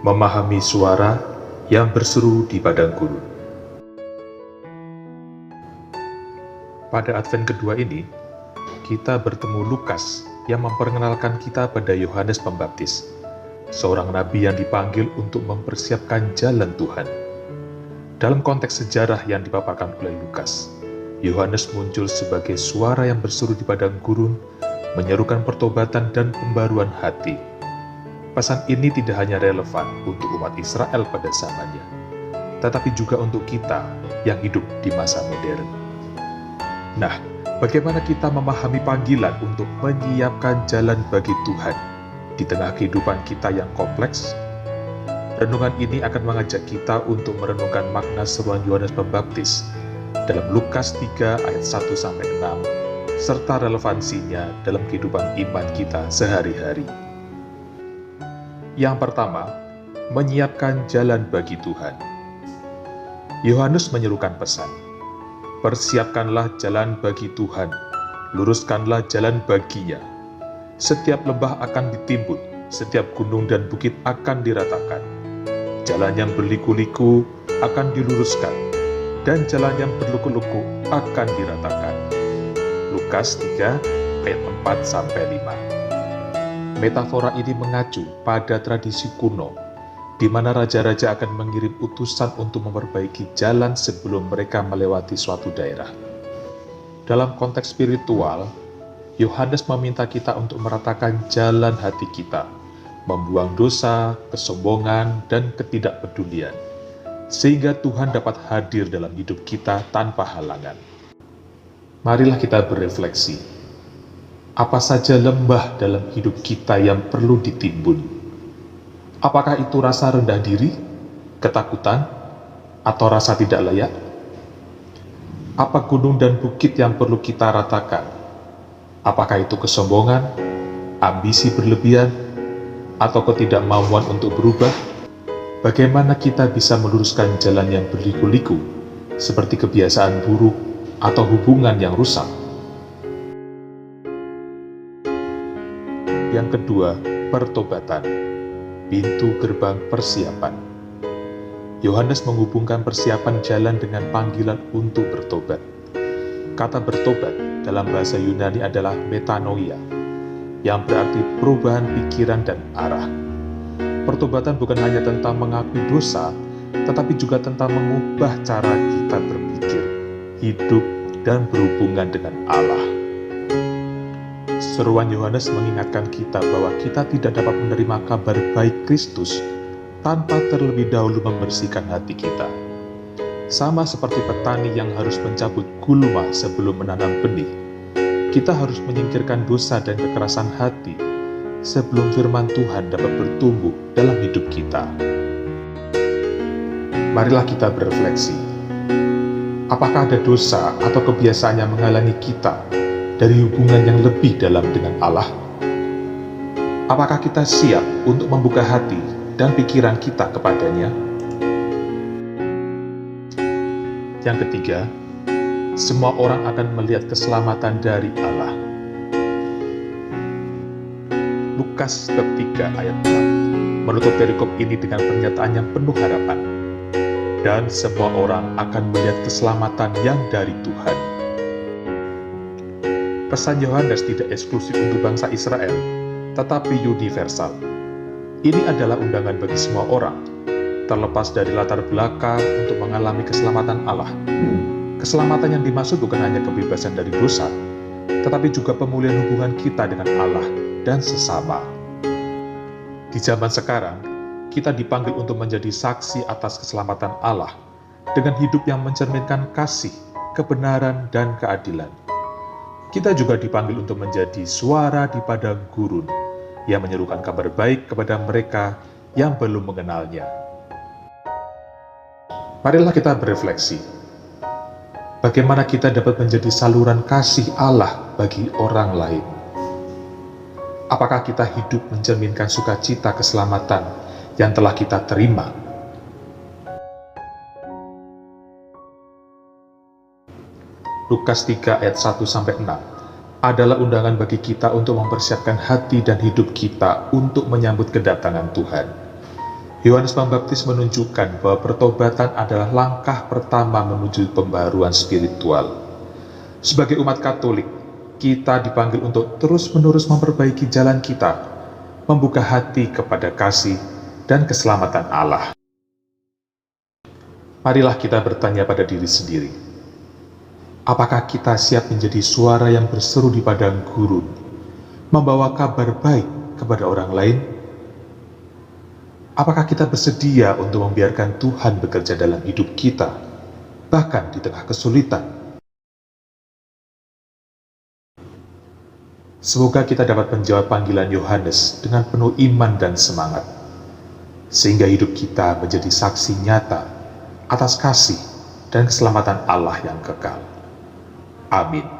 memahami suara yang berseru di padang gurun. Pada Advent kedua ini, kita bertemu Lukas yang memperkenalkan kita pada Yohanes Pembaptis, seorang nabi yang dipanggil untuk mempersiapkan jalan Tuhan. Dalam konteks sejarah yang dipaparkan oleh Lukas, Yohanes muncul sebagai suara yang berseru di padang gurun, menyerukan pertobatan dan pembaruan hati. Pesan ini tidak hanya relevan untuk umat Israel pada zamannya, tetapi juga untuk kita yang hidup di masa modern. Nah, bagaimana kita memahami panggilan untuk menyiapkan jalan bagi Tuhan di tengah kehidupan kita yang kompleks? Renungan ini akan mengajak kita untuk merenungkan makna seruan Yohanes Pembaptis dalam Lukas 3 ayat 1-6, serta relevansinya dalam kehidupan iman kita sehari-hari. Yang pertama, menyiapkan jalan bagi Tuhan. Yohanes menyerukan pesan, "Persiapkanlah jalan bagi Tuhan, luruskanlah jalan baginya. Setiap lembah akan ditimbun, setiap gunung dan bukit akan diratakan. Jalan yang berliku-liku akan diluruskan, dan jalan yang berluku-luku akan diratakan." Lukas 3 ayat 4-5. Metafora ini mengacu pada tradisi kuno, di mana raja-raja akan mengirim utusan untuk memperbaiki jalan sebelum mereka melewati suatu daerah. Dalam konteks spiritual, Yohanes meminta kita untuk meratakan jalan hati kita, membuang dosa, kesombongan, dan ketidakpedulian, sehingga Tuhan dapat hadir dalam hidup kita tanpa halangan. Marilah kita berefleksi. Apa saja lembah dalam hidup kita yang perlu ditimbun? Apakah itu rasa rendah diri, ketakutan, atau rasa tidak layak? Apa gunung dan bukit yang perlu kita ratakan? Apakah itu kesombongan, ambisi berlebihan, atau ketidakmauan untuk berubah? Bagaimana kita bisa meluruskan jalan yang berliku-liku, seperti kebiasaan buruk atau hubungan yang rusak? Yang kedua, pertobatan, pintu gerbang persiapan. Yohanes menghubungkan persiapan jalan dengan panggilan untuk bertobat. Kata bertobat dalam bahasa Yunani adalah metanoia, yang berarti perubahan pikiran dan arah. Pertobatan bukan hanya tentang mengakui dosa, tetapi juga tentang mengubah cara kita berpikir, hidup, dan berhubungan dengan Allah. Seruan Yohanes mengingatkan kita bahwa kita tidak dapat menerima kabar baik Kristus tanpa terlebih dahulu membersihkan hati kita. Sama seperti petani yang harus mencabut gulma sebelum menanam benih, kita harus menyingkirkan dosa dan kekerasan hati sebelum firman Tuhan dapat bertumbuh dalam hidup kita. Marilah kita berefleksi. Apakah ada dosa atau kebiasaan yang menghalangi kita dari hubungan yang lebih dalam dengan Allah? Apakah kita siap untuk membuka hati dan pikiran kita kepadanya? Yang ketiga, semua orang akan melihat keselamatan dari Allah. Lukas bab 3 ayat 4 menutup perikop ini dengan pernyataan yang penuh harapan. Dan semua orang akan melihat keselamatan yang dari Tuhan. Pesan Yohanes tidak eksklusif untuk bangsa Israel, tetapi universal. Ini adalah undangan bagi semua orang, terlepas dari latar belakang untuk mengalami keselamatan Allah. Keselamatan yang dimaksud bukan hanya kebebasan dari dosa, tetapi juga pemulihan hubungan kita dengan Allah dan sesama. Di zaman sekarang, kita dipanggil untuk menjadi saksi atas keselamatan Allah dengan hidup yang mencerminkan kasih, kebenaran, dan keadilan. Kita juga dipanggil untuk menjadi suara di padang gurun yang menyerukan kabar baik kepada mereka yang belum mengenalnya. Marilah kita berefleksi. Bagaimana kita dapat menjadi saluran kasih Allah bagi orang lain? Apakah kita hidup mencerminkan sukacita keselamatan yang telah kita terima? Lukas 3 ayat 1-6 adalah undangan bagi kita untuk mempersiapkan hati dan hidup kita untuk menyambut kedatangan Tuhan. Yohanes Pembaptis menunjukkan bahwa pertobatan adalah langkah pertama menuju pembaruan spiritual. Sebagai umat Katolik, kita dipanggil untuk terus-menerus memperbaiki jalan kita, membuka hati kepada kasih dan keselamatan Allah. Marilah kita bertanya pada diri sendiri, apakah kita siap menjadi suara yang berseru di padang gurun, membawa kabar baik kepada orang lain? Apakah kita bersedia untuk membiarkan Tuhan bekerja dalam hidup kita, bahkan di tengah kesulitan? Semoga kita dapat menjawab panggilan Yohanes dengan penuh iman dan semangat, sehingga hidup kita menjadi saksi nyata atas kasih dan keselamatan Allah yang kekal. Amin.